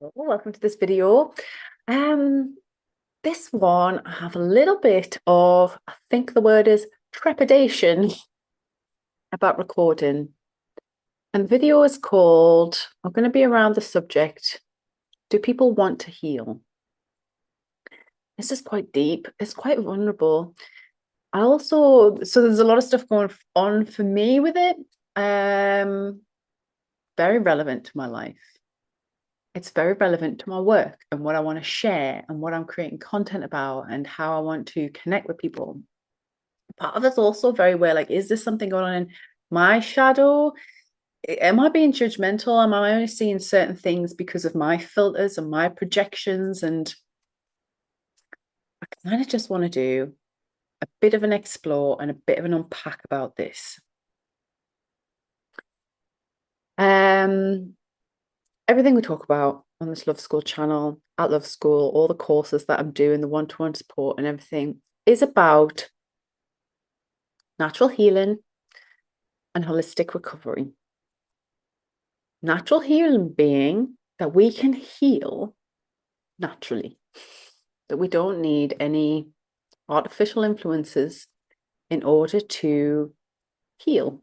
Welcome to this video. This one, I have a little bit of, I think the word is trepidation about recording. And the video is called, I'm going to be around the subject, do people want to heal? This is quite deep. It's quite vulnerable. So there's a lot of stuff going on for me with it. Very relevant to my life. It's very relevant to my work and what I want to share and what I'm creating content about and how I want to connect with people. Part of it's also very well, like, is this something going on in my shadow? Am I being judgmental? Am I only seeing certain things because of my filters and my projections? And I kind of just want to do a bit of an explore and a bit of an unpack about this. Everything we talk about on this Love School channel, at Love School, all the courses that I'm doing, the one-to-one support and everything is about natural healing and holistic recovery. Natural healing being that we can heal naturally, that we don't need any artificial influences in order to heal.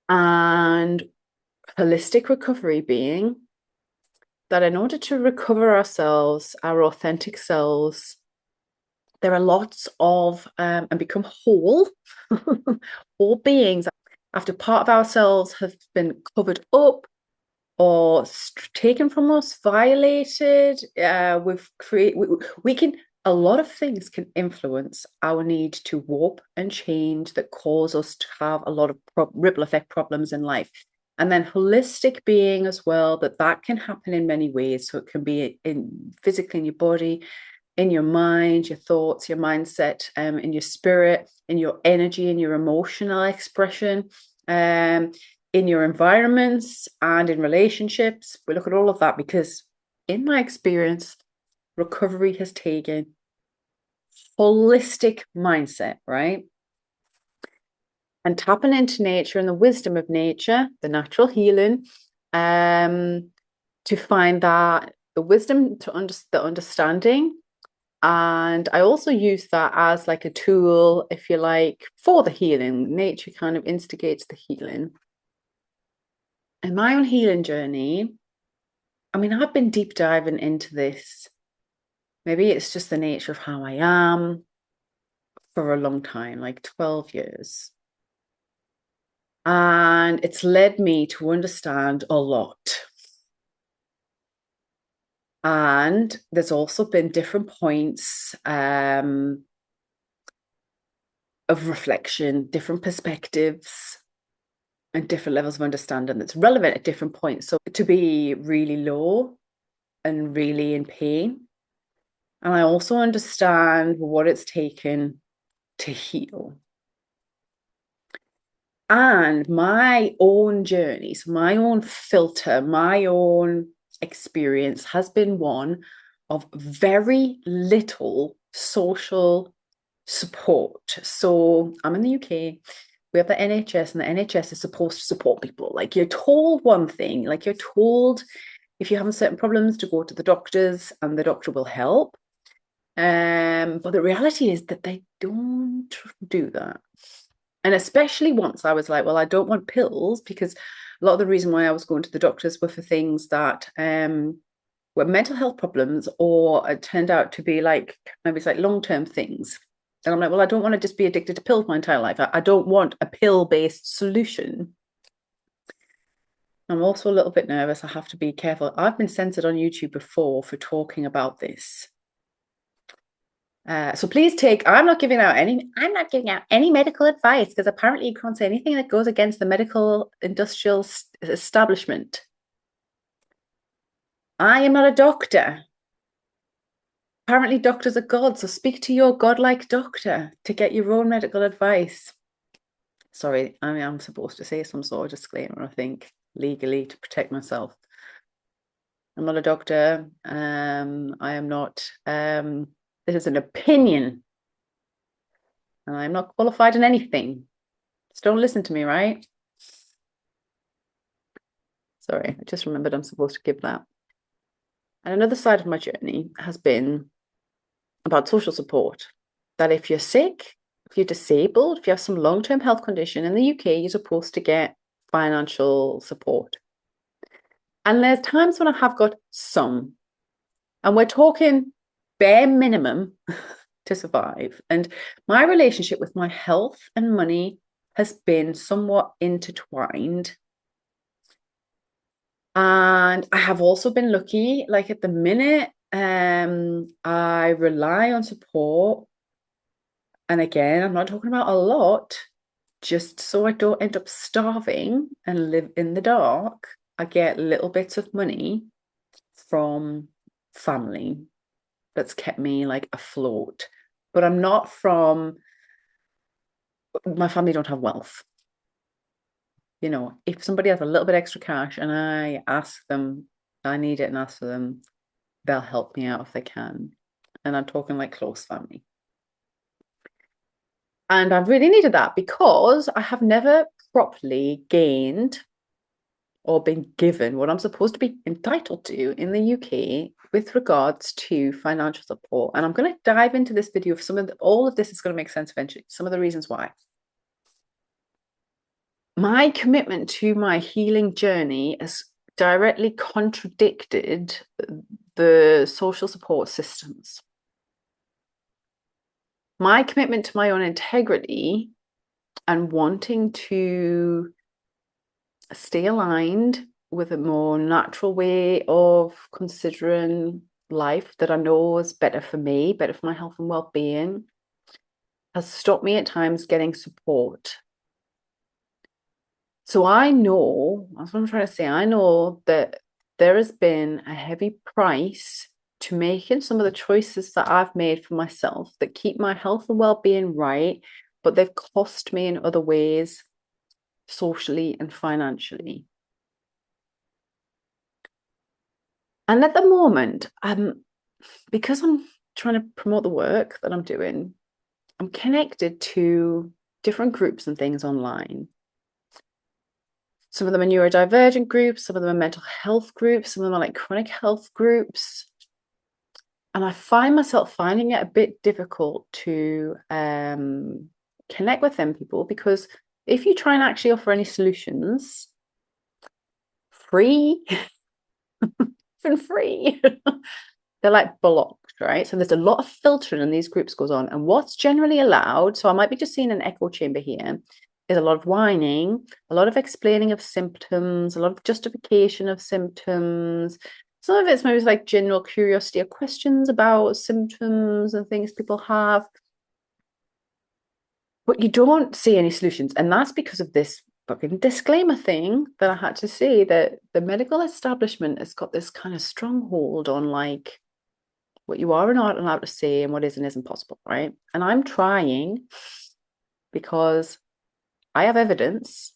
And holistic recovery being that in order to recover ourselves, our authentic selves, there are lots of, and become whole, all beings after part of ourselves have been covered up or taken from us, violated. We can, a lot of things can influence our need to warp and change that cause us to have a lot of ripple effect problems in life. And then holistic being as well, that can happen in many ways. So it can be physically in your body, in your mind, your thoughts, your mindset, in your spirit, in your energy, in your emotional expression, in your environments and in relationships. We look at all of that because in my experience, recovery has taken holistic mindset, right? And tapping into nature and the wisdom of nature, the natural healing, to find that the wisdom the understanding. And I also use that as like a tool, if you like, for the healing. Nature kind of instigates the healing. In my own healing journey, I mean, I've been deep diving into this. Maybe it's just the nature of how I am for a long time, like 12 years. And it's led me to understand a lot. And there's also been different points of reflection, different perspectives, and different levels of understanding that's relevant at different points. So to be really low and really in pain. And I also understand what it's taken to heal. And my own journey, so my own filter, my own experience has been one of very little social support. So I'm in the UK. We have the NHS, and the NHS is supposed to support people. Like, you're told one thing, like you're told if you have certain problems to go to the doctors and the doctor will help. But the reality is that they don't do that. And especially once I was like, well, I don't want pills, because a lot of the reason why I was going to the doctors were for things that were mental health problems, or it turned out to be like, maybe it's like long-term things. And I'm like, well, I don't want to just be addicted to pills my entire life. I don't want a pill-based solution. I'm also a little bit nervous. I have to be careful. I've been censored on YouTube before for talking about this. So please I'm not giving out any medical advice, because apparently you can't say anything that goes against the medical industrial establishment. I am not a doctor. Apparently doctors are gods, so speak to your godlike doctor to get your own medical advice. Sorry, I mean, I'm supposed to say some sort of disclaimer, I think, legally, to protect myself. I'm not a doctor. I am not. This is an opinion, and I'm not qualified in anything. Just don't listen to me, right? Sorry, I just remembered I'm supposed to give that. And another side of my journey has been about social support. That if you're sick, if you're disabled, if you have some long-term health condition in the UK, you're supposed to get financial support. And there's times when I have got some, and we're talking bare minimum to survive. And my relationship with my health and money has been somewhat intertwined. And I have also been lucky, like at the minute, I rely on support. And again, I'm not talking about a lot, just so I don't end up starving and live in the dark. I get little bits of money from family that's kept me like afloat. But I'm not from, my family don't have wealth. You know, if somebody has a little bit extra cash and I ask them, I need it and ask for them, they'll help me out if they can. And I'm talking like close family. And I've really needed that because I have never properly gained or been given what I'm supposed to be entitled to in the UK with regards to financial support. And I'm going to dive into this video of all of this is going to make sense eventually. Some of the reasons why. My commitment to my healing journey has directly contradicted the social support systems. My commitment to my own integrity and wanting to stay aligned with a more natural way of considering life that I know is better for me, better for my health and well-being, has stopped me at times getting support. So I know, that's what I'm trying to say, I know that there has been a heavy price to making some of the choices that I've made for myself that keep my health and well-being right, but they've cost me in other ways, socially and financially. And at the moment, because I'm trying to promote the work that I'm doing, I'm connected to different groups and things online. Some of them are neurodivergent groups, some of them are mental health groups, some of them are like chronic health groups. And I find myself finding it a bit difficult to connect with them people because if you try and actually offer any solutions, free, even free, they're like blocked, right? So there's a lot of filtering in these groups goes on. And what's generally allowed, so I might be just seeing an echo chamber here, is a lot of whining, a lot of explaining of symptoms, a lot of justification of symptoms. Some of it's maybe like general curiosity or questions about symptoms and things people have. But you don't see any solutions. And that's because of this fucking disclaimer thing that I had to say, that the medical establishment has got this kind of stronghold on like what you are and aren't allowed to say and what is and isn't possible, right? And I'm trying because I have evidence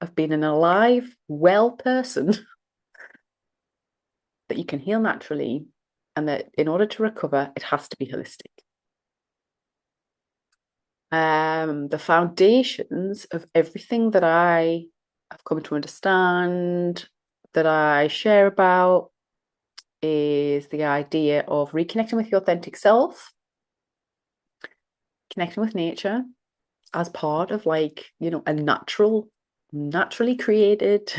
of being an alive, well person that you can heal naturally and that in order to recover, it has to be holistic. The foundations of everything that I have come to understand, that I share about, is the idea of reconnecting with your authentic self, connecting with nature as part of like, you know, a naturally created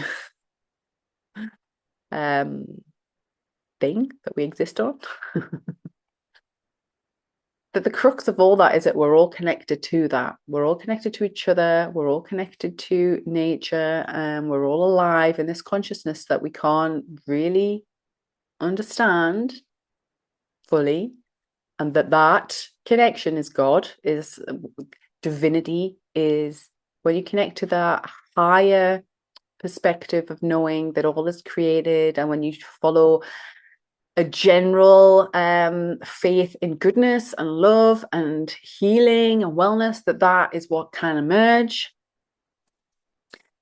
thing that we exist on. That the crux of all that is that we're all connected to that. We're all connected to each other. We're all connected to nature, and we're all alive in this consciousness that we can't really understand fully. And that connection is God, is divinity, is when you connect to that higher perspective of knowing that all is created, and when you follow a general faith in goodness and love and healing and wellness, that is what can emerge.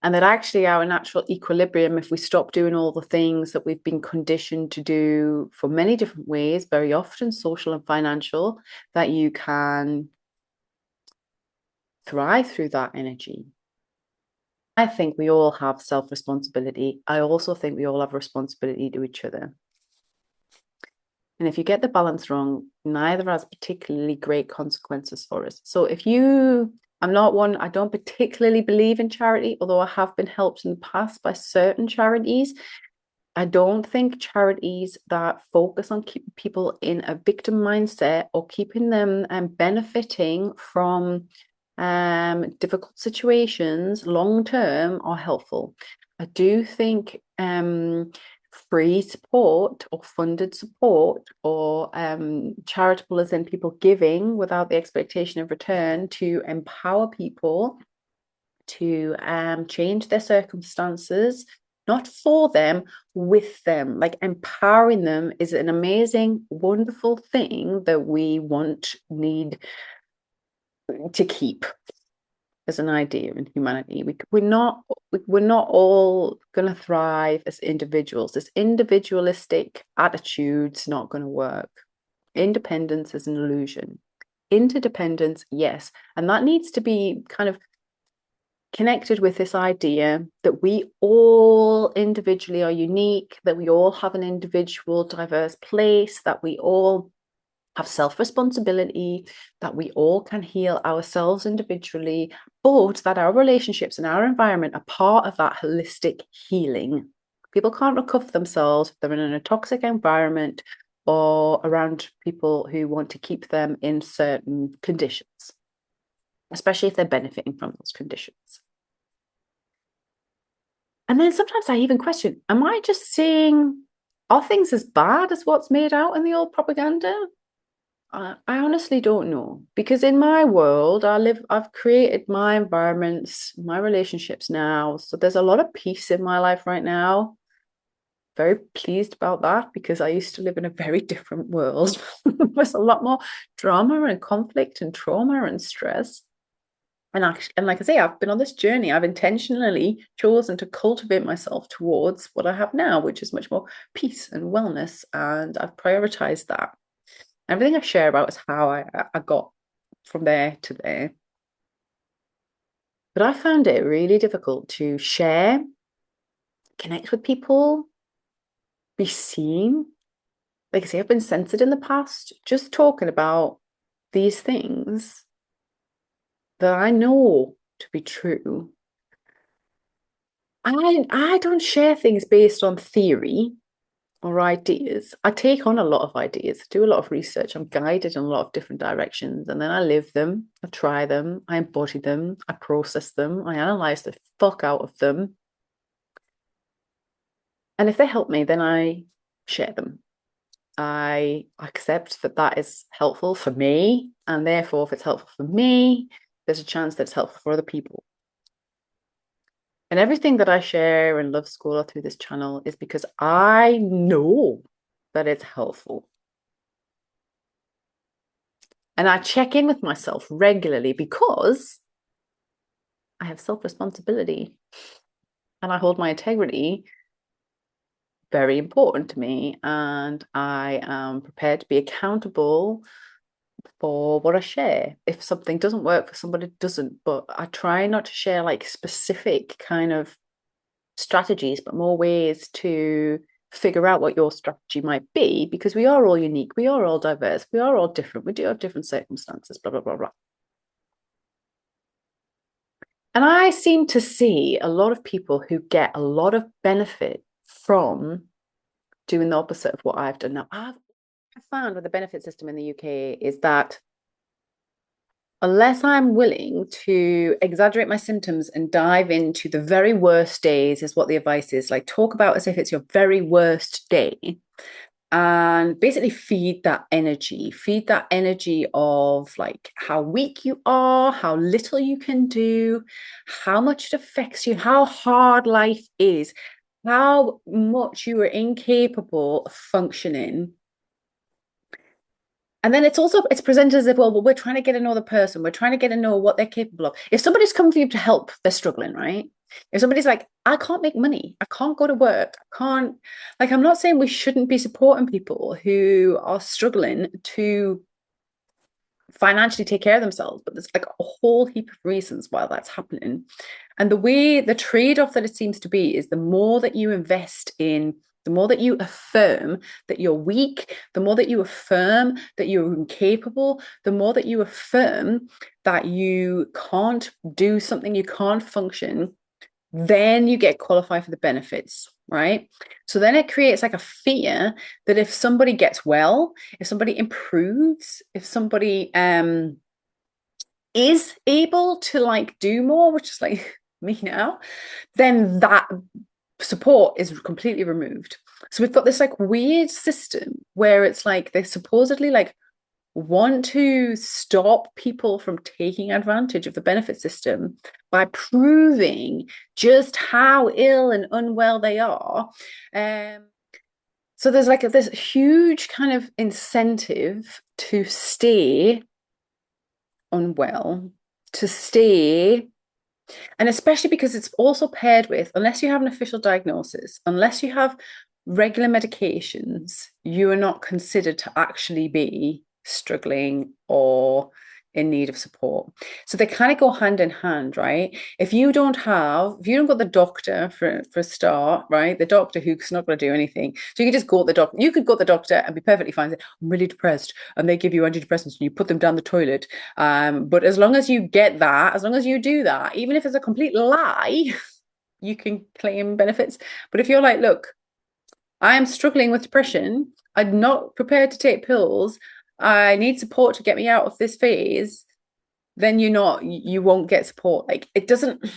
And that actually our natural equilibrium, if we stop doing all the things that we've been conditioned to do for many different ways, very often social and financial, that you can thrive through that energy. I think we all have self-responsibility. I also think we all have responsibility to each other. And if you get the balance wrong, neither has particularly great consequences for us. So I'm not one, I don't particularly believe in charity, although I have been helped in the past by certain charities. I don't think charities that focus on keeping people in a victim mindset or keeping them benefiting from difficult situations long term are helpful. I do think free support or funded support or charitable as in people giving without the expectation of return to empower people to change their circumstances, not for them, with them. Like empowering them is an amazing, wonderful thing that we need to keep as an idea in humanity. We're not all going to thrive as individuals. This individualistic attitude's not going to work. Independence is an illusion. Interdependence, yes. And that needs to be kind of connected with this idea that we all individually are unique, that we all have an individual diverse place, that we all have self-responsibility, that we all can heal ourselves individually, but that our relationships and our environment are part of that holistic healing. People can't recover themselves if they're in a toxic environment or around people who want to keep them in certain conditions, especially if they're benefiting from those conditions. And then sometimes I even question, am I just seeing, are things as bad as what's made out in the old propaganda? I honestly don't know, because in my world, I've created my environments, my relationships now. So there's a lot of peace in my life right now. Very pleased about that because I used to live in a very different world. There's a lot more drama and conflict and trauma and stress. And like I say, I've been on this journey. I've intentionally chosen to cultivate myself towards what I have now, which is much more peace and wellness. And I've prioritized that. Everything I share about is how I got from there to there. But I found it really difficult to share, connect with people, be seen. Like I say, I've been censored in the past. Just talking about these things that I know to be true. I don't share things based on theory or ideas. I take on a lot of ideas, do a lot of research. I'm guided in a lot of different directions, and then I live them, I try them, I embody them, I process them, I analyze the fuck out of them. And if they help me, then I share them. I accept that that is helpful for me, and therefore, if it's helpful for me, there's a chance that it's helpful for other people. And everything that I share and love school through this channel is because I know that it's helpful. And I check in with myself regularly because I have self-responsibility and I hold my integrity very important to me. And I am prepared to be accountable for what I share. If something doesn't work for somebody, it doesn't. But I try not to share like specific kind of strategies, but more ways to figure out what your strategy might be, because we are all unique, we are all diverse, we are all different, we do have different circumstances, blah, blah, blah, blah. And I seem to see a lot of people who get a lot of benefit from doing the opposite of what I've done. Now, I've found with the benefit system in the UK is that unless I'm willing to exaggerate my symptoms and dive into the very worst days, is what the advice is. Like, talk about as if it's your very worst day and basically feed that energy of like how weak you are, how little you can do, how much it affects you, how hard life is, how much you are incapable of functioning. And then it's presented as if, well, we're trying to get to know the person. We're trying to get to know what they're capable of. If somebody's come for you to help, they're struggling, right? If somebody's like, I can't make money, I can't go to work, I can't, like, I'm not saying we shouldn't be supporting people who are struggling to financially take care of themselves, but there's like a whole heap of reasons why that's happening. And the trade-off that it seems to be is the more that you invest in The more that you affirm that you're weak, the more that you affirm that you're incapable, the more that you affirm that you can't do something, you can't function, then you get qualified for the benefits, right? So then it creates like a fear that if somebody gets well, if somebody improves, if somebody is able to like do more, which is like me now, then that support is completely removed. So we've got this like weird system where it's like they supposedly like want to stop people from taking advantage of the benefit system by proving just how ill and unwell they are. So there's like this huge kind of incentive to stay unwell, to stay, and especially because it's also paired with, unless you have an official diagnosis, unless you have regular medications, you are not considered to actually be struggling or in need of support. So they kind of go hand in hand, right? If you don't go to the doctor for a start, right? The doctor who's not going to do anything. So you can just go to the doctor. You could go to the doctor and be perfectly fine. Say, I'm really depressed. And they give you antidepressants and you put them down the toilet. But as long as you get that, as long as you do that, even if it's a complete lie, you can claim benefits. But if you're like, look, I am struggling with depression, I'm not prepared to take pills, I need support to get me out of this phase, then you won't get support. Like it doesn't,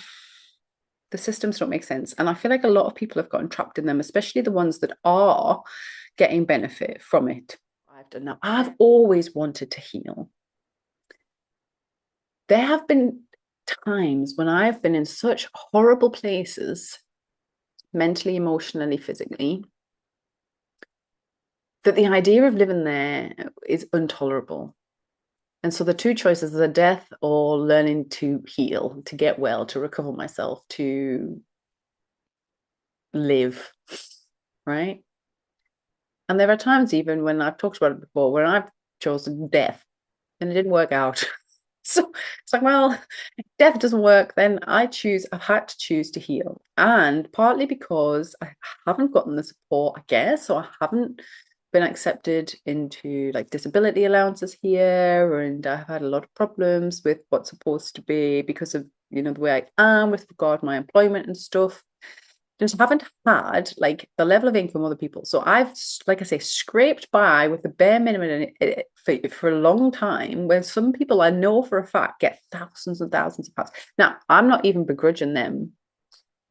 the systems don't make sense. And I feel like a lot of people have gotten trapped in them, especially the ones that are getting benefit from it. I've done that. I've always wanted to heal. There have been times when I've been in such horrible places, mentally, emotionally, physically, that the idea of living there is intolerable. And so the two choices are death or learning to heal, to get well, to recover myself, to live, right? And there are times even when I've talked about it before, where I've chosen death and it didn't work out. So it's like, well, if death doesn't work, then I've had to choose to heal. And partly because I haven't gotten the support, I guess, or I haven't been accepted into like disability allowances here, and I've had a lot of problems with what's supposed to be because of the way I am with regard to my employment and stuff. Just haven't had like the level of income other people. So I've, like I say, scraped by with the bare minimum for a long time, where some people I know for a fact get thousands and thousands of pounds. Now, I'm not even begrudging them.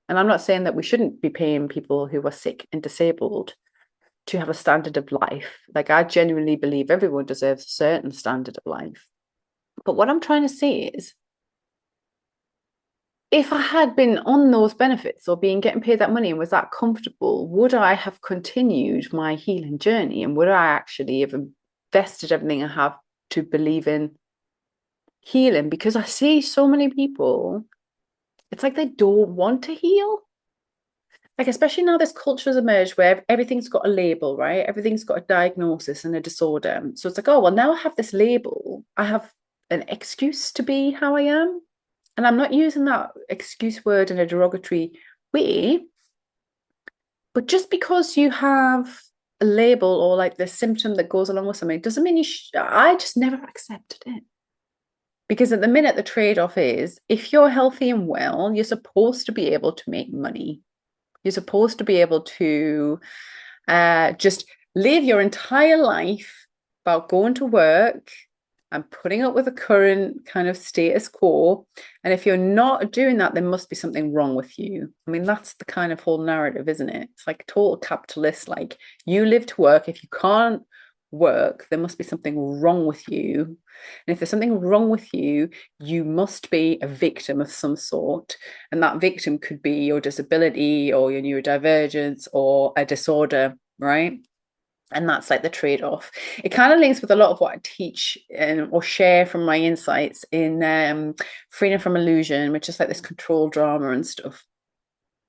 And I'm not saying that we shouldn't be paying people who are sick and disabled to have a standard of life. Like I genuinely believe everyone deserves a certain standard of life. But what I'm trying to say is, if I had been on those benefits or getting paid that money and was that comfortable, would I have continued my healing journey? And would I actually have invested everything I have to believe in healing? Because I see so many people, it's like they don't want to heal. Like, especially now this culture has emerged where everything's got a label, right? Everything's got a diagnosis and a disorder. So it's like, oh, well, now I have this label. I have an excuse to be how I am. And I'm not using that excuse word in a derogatory way, but just because you have a label or like the symptom that goes along with something doesn't mean I just never accepted it. Because at the minute, the trade-off is, if you're healthy and well, you're supposed to be able to make money. You're supposed to be able to just live your entire life about going to work and putting up with the current kind of status quo. And if you're not doing that, there must be something wrong with you. I mean, that's the kind of whole narrative, isn't it? It's like total capitalist, like you live to work. If you can't work, there must be something wrong with you. And if there's something wrong with you, you must be a victim of some sort. And that victim could be your disability or your neurodivergence or a disorder, right? And that's like the trade-off. It kind of links with a lot of what I teach or share from my insights in Freedom from Illusion, which is like this control drama and stuff.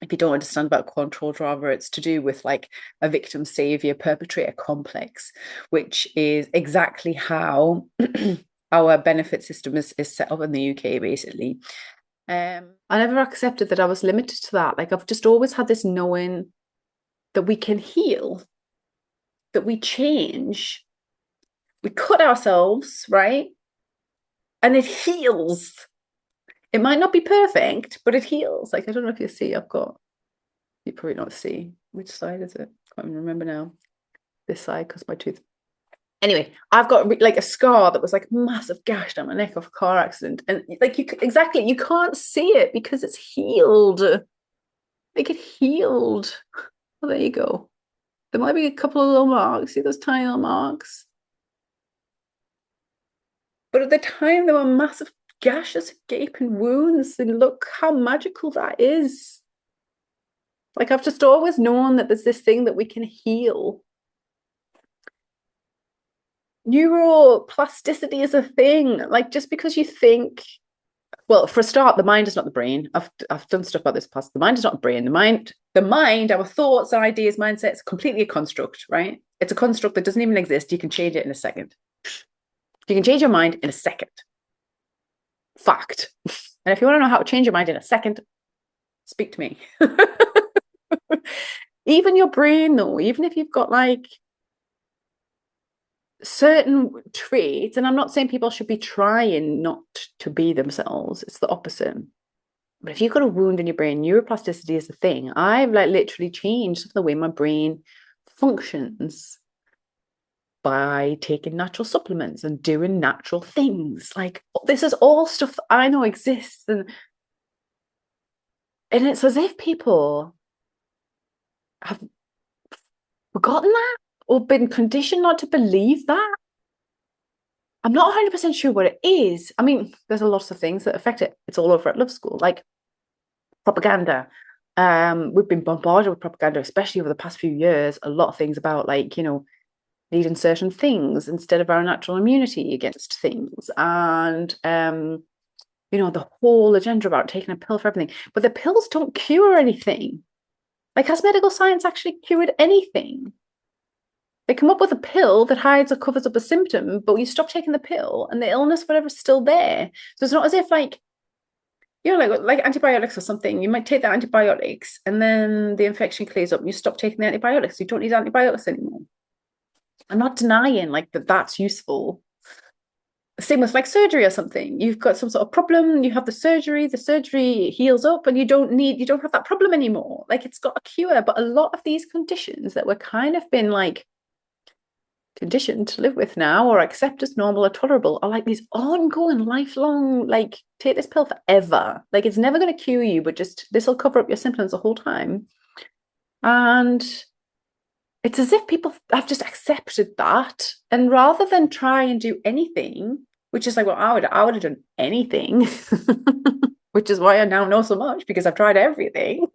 If you don't understand about control drama, it's to do with like a victim savior perpetrator complex, which is exactly how our benefit system is set up in the UK, basically. I never accepted that I was limited to that. Like I've just always had this knowing that we can heal, that we change, we cut ourselves, right? And it heals. It might not be perfect, but it heals. Like, I don't know if you see, you probably not see. Which side is it? I can't even remember now. This side, because my tooth. Anyway, I've got like a scar that was like a massive gash down my neck off a car accident. And like, you can't see it because it's healed. Like, it healed. Well, there you go. There might be a couple of little marks. See those tiny little marks? But at the time, there were massive gashes, gaping wounds. And look how magical that is. Like, I've just always known that there's this thing that we can heal. Neuroplasticity is a thing. Like, just because you think, well, for a start, the mind is not the brain. I've done stuff about this past. The mind is not the brain. The mind, our thoughts, our ideas, mindsets, completely a construct, right? It's a construct that doesn't even exist. You can change it in a second. You can change your mind in a second. Fact. And if you want to know how to change your mind in a second, speak to me. Even your brain, though, even if you've got like certain traits, and I'm not saying people should be trying not to be themselves, it's the opposite. But if you've got a wound in your brain, neuroplasticity is the thing. I've like literally changed the way my brain functions by taking natural supplements and doing natural things. Like, this is all stuff that I know exists, and it's as if people have forgotten that or been conditioned not to believe that. I'm not 100% sure what it is. I mean, there's a lot of things that affect it. It's all over at Love School, like propaganda. We've been bombarded with propaganda, especially over the past few years. A lot of things about, like, needing certain things instead of our natural immunity against things. And, the whole agenda about taking a pill for everything. But the pills don't cure anything. Like, has medical science actually cured anything? They come up with a pill that hides or covers up a symptom, but you stop taking the pill and the illness, whatever's still there. So it's not as if like antibiotics or something. You might take the antibiotics and then the infection clears up and you stop taking the antibiotics. You don't need antibiotics anymore. I'm not denying like that's useful. Same with like surgery or something. You've got some sort of problem, you have the surgery heals up and you don't have that problem anymore. Like, it's got a cure. But a lot of these conditions that we're kind of been like conditioned to live with now or accept as normal or tolerable are like these ongoing, lifelong, like, take this pill forever. Like, it's never going to cure you, but just this will cover up your symptoms the whole time. And it's as if people have just accepted that, and rather than try and do anything, which is like, well, I would have done anything, which is why I now know so much, because I've tried everything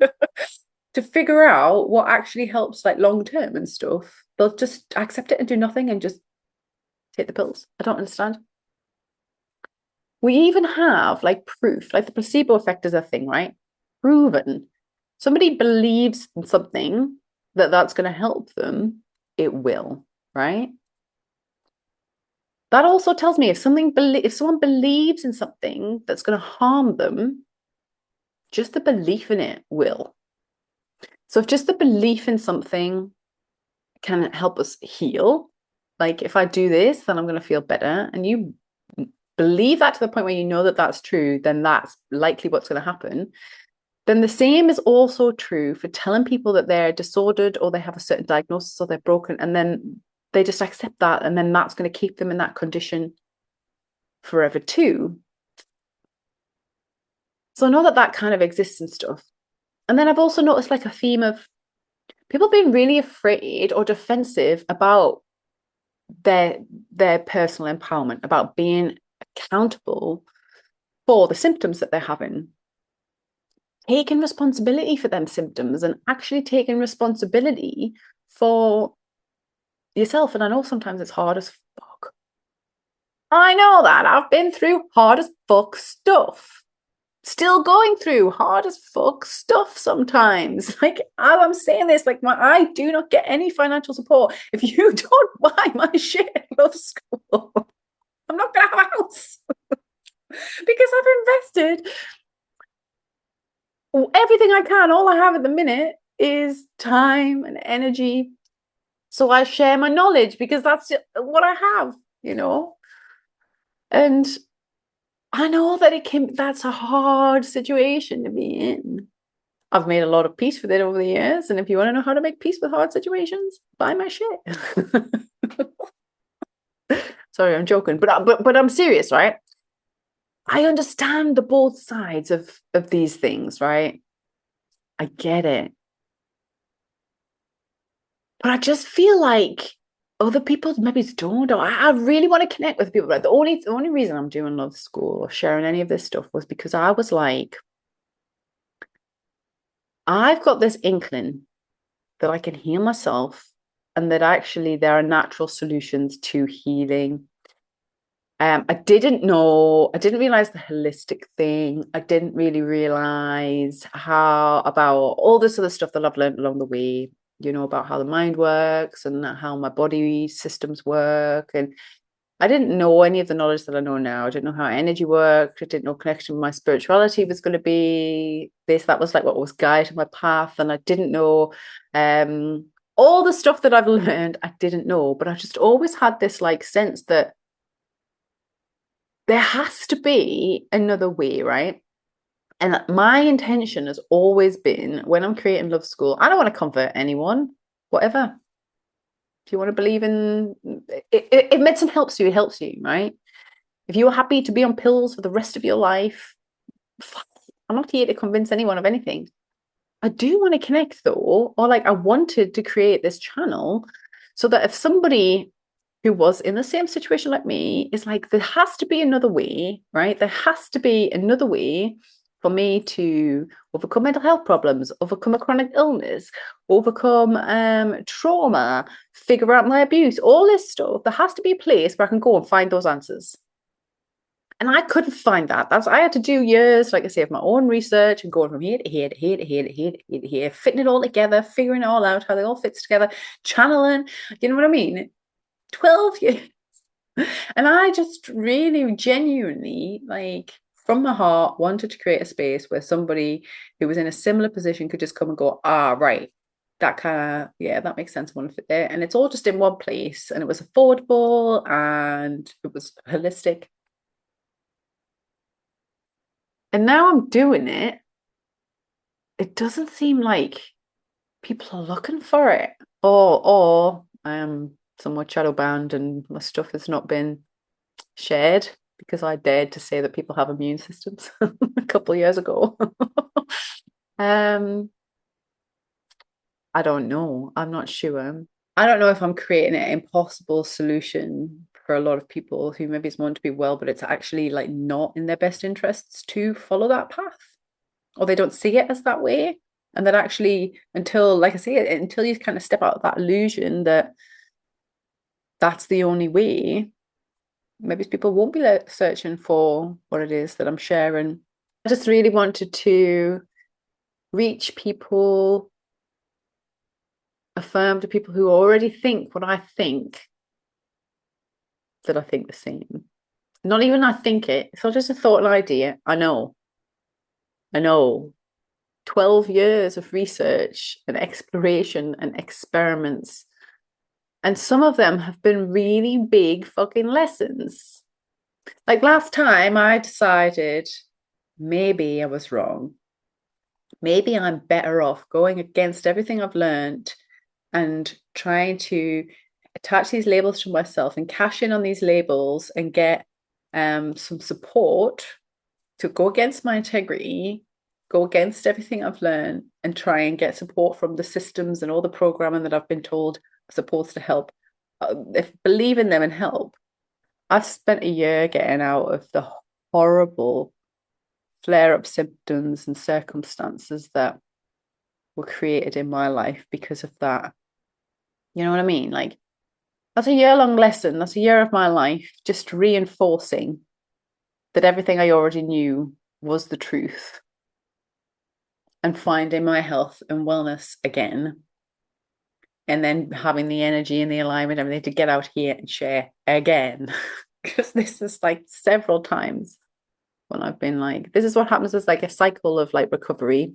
to figure out what actually helps, like, long term and stuff. They'll just accept it and do nothing and just take the pills. I don't understand. We even have like proof, like the placebo effect is a thing, right? Proven. Somebody believes in something that's going to help them, it will, right? That also tells me if someone believes in something that's going to harm them, just the belief in it will. So if just the belief in something can help us heal, like, if I do this, then I'm going to feel better, and you believe that to the point where you know that that's true, then that's likely what's going to happen. Then the same is also true for telling people that they're disordered or they have a certain diagnosis or they're broken, and then they just accept that, and then that's going to keep them in that condition forever too. So I know that kind of exists and stuff. And then I've also noticed like a theme of people being really afraid or defensive about their personal empowerment, about being accountable for the symptoms that they're having, taking responsibility for them symptoms and actually taking responsibility for yourself. And I know sometimes it's hard as fuck. I know that. I've been through hard as fuck stuff. Still going through hard as fuck stuff sometimes. Like, as I'm saying this, like, I do not get any financial support. If you don't buy my shit at Love School, I'm not going to have a house. Because I've invested everything I can. All I have at the minute is time and energy. So I share my knowledge because that's what I have, you know. And I know that that's a hard situation to be in. I've made a lot of peace with it over the years. And if you want to know how to make peace with hard situations, buy my shit. Sorry, I'm joking, but I'm serious, right? I understand the both sides of these things, right? I get it. But I just feel like other people maybe don't. Or I really want to connect with people. Like the only reason I'm doing Love School or sharing any of this stuff was because I was like, I've got this inkling that I can heal myself and that actually there are natural solutions to healing. I didn't realize the holistic thing. I didn't really realize how about all this other stuff that I've learned along the way, you know, about how the mind works and how my body systems work. And I didn't know any of the knowledge that I know now. I didn't know how energy worked. I didn't know connection with my spirituality was going to be this. That was like what was guiding my path. And I didn't know all the stuff that I've learned, I didn't know. But I just always had this like sense that there has to be another way, right? And my intention has always been when I'm creating Love School, I don't want to convert anyone, whatever. If you want to believe in if medicine helps you, it helps you, right? If you're happy to be on pills for the rest of your life, I'm not here to convince anyone of anything. I do want to connect though, or like I wanted to create this channel so that if somebody who was in the same situation like me is like, there has to be another way, right? There has to be another way for me to overcome mental health problems, overcome a chronic illness, overcome trauma, figure out my abuse, all this stuff. There has to be a place where I can go and find those answers. And I couldn't find that. I had to do years, like I say, of my own research and going from here to here to here to here to here to here to here, fitting it all together, figuring it all out, how they all fits together, channeling, you know what I mean? 12 years. And I just really genuinely, like from my heart, wanted to create a space where somebody who was in a similar position could just come and go, right, that kind of, yeah, that makes sense. I want to fit there. And it's all just in one place. And it was affordable and it was holistic. And now I'm doing it. It doesn't seem like people are looking for it. Or I am somewhat shadow banned and my stuff has not been shared because I dared to say that people have immune systems a couple of years ago. um, I don't know. I'm not sure. I don't know if I'm creating an impossible solution for a lot of people who maybe want to be well, but it's actually like not in their best interests to follow that path, or they don't see it as that way. And that actually, until, like I say, until you kind of step out of that illusion that that's the only way, maybe people won't be searching for what it is that I'm sharing. I just really wanted to reach people, affirm to people who already think what I think, that I think the same. Not even I think it. It's not just a thought and idea. I know. 12 years of research and exploration and experiments. And some of them have been really big fucking lessons. Like last time, I decided maybe I was wrong. Maybe I'm better off going against everything I've learned and trying to attach these labels to myself and cash in on these labels and get some support to go against my integrity, go against everything I've learned, and try and get support from the systems and all the programming that I've been told are supposed to help. If believe in them and help. I've spent a year getting out of the horrible flare-up symptoms and circumstances that were created in my life because of that. You know what I mean? Like, that's a year-long lesson. That's a year of my life just reinforcing that everything I already knew was the truth and finding my health and wellness again. And then having the energy and the alignment and everything to get out here and share again. Because this is like several times when I've been like, this is what happens as like a cycle of like recovery.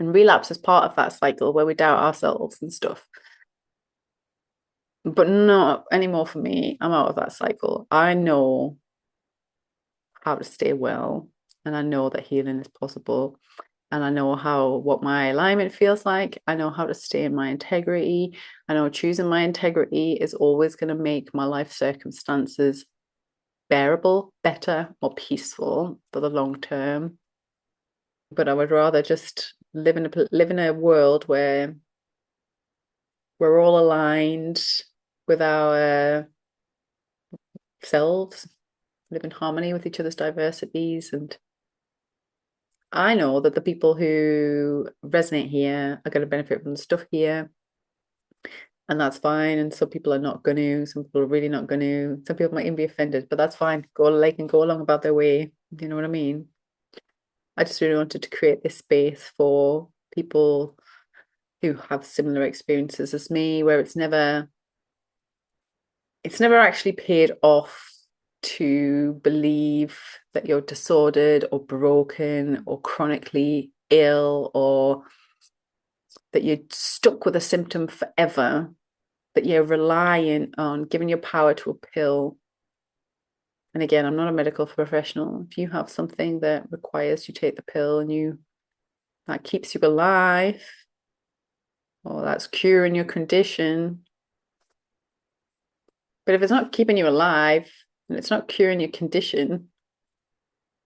And relapse is part of that cycle where we doubt ourselves and stuff. But not anymore for me. I'm out of that cycle. I know how to stay well, and I know that healing is possible. And I know what my alignment feels like. I know how to stay in my integrity. I know choosing my integrity is always going to make my life circumstances bearable, better, more peaceful for the long term. But I would rather just live in a world where we're all aligned with our selves, live in harmony with each other's diversities. And I know that the people who resonate here are going to benefit from the stuff here. And that's fine. And some people are not going to, some people are really not going to, some people might even be offended, but that's fine. They can go along about their way. Do you know what I mean? I just really wanted to create this space for people who have similar experiences as me, where it's never actually paid off to believe that you're disordered or broken or chronically ill, or that you're stuck with a symptom forever, that you're reliant on giving your power to a pill. And again, I'm not a medical professional. If you have something that requires you take the pill and that keeps you alive, or that's curing your condition, but if it's not keeping you alive and it's not curing your condition,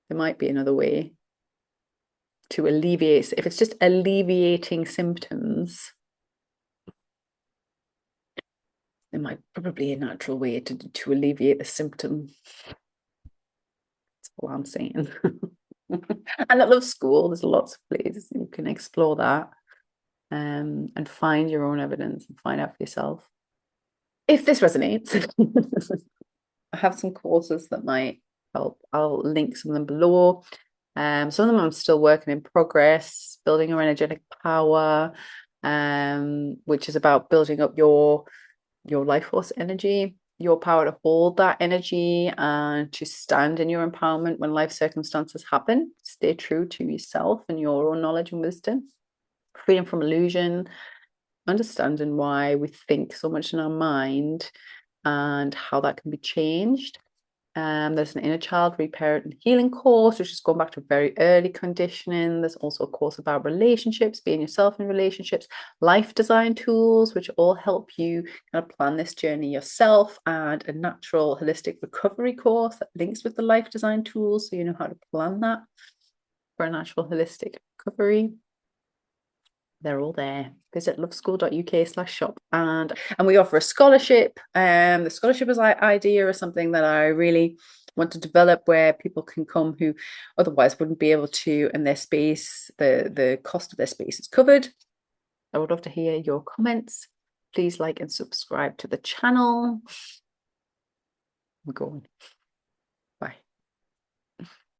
there might be another way to alleviate. If it's just alleviating symptoms, there might probably a natural way to alleviate the symptom. That's all I'm saying. And I love school. There's lots of places you can explore that, and find your own evidence and find out for yourself. If this resonates, I have some courses that might help. I'll link some of them below. Some of them I'm still working in progress, building your energetic power, which is about building up your life force energy, your power to hold that energy and to stand in your empowerment when life circumstances happen. Stay true to yourself and your own knowledge and wisdom. Freedom from illusion, understanding why we think so much in our mind and how that can be changed. There's an inner child reparent and healing course, which is going back to very early conditioning. There's also a course about relationships, being yourself in relationships, life design tools, which all help you kind of plan this journey yourself, and a natural holistic recovery course that links with the life design tools, so you know how to plan that for a natural holistic recovery. They're all there. Visit loveschool.uk/shop, and we offer a scholarship. The scholarship is idea is something that I really want to develop, where people can come who otherwise wouldn't be able to, and their space, the cost of their space is covered. I would love to hear your comments. Please like and subscribe to the channel. I'm going.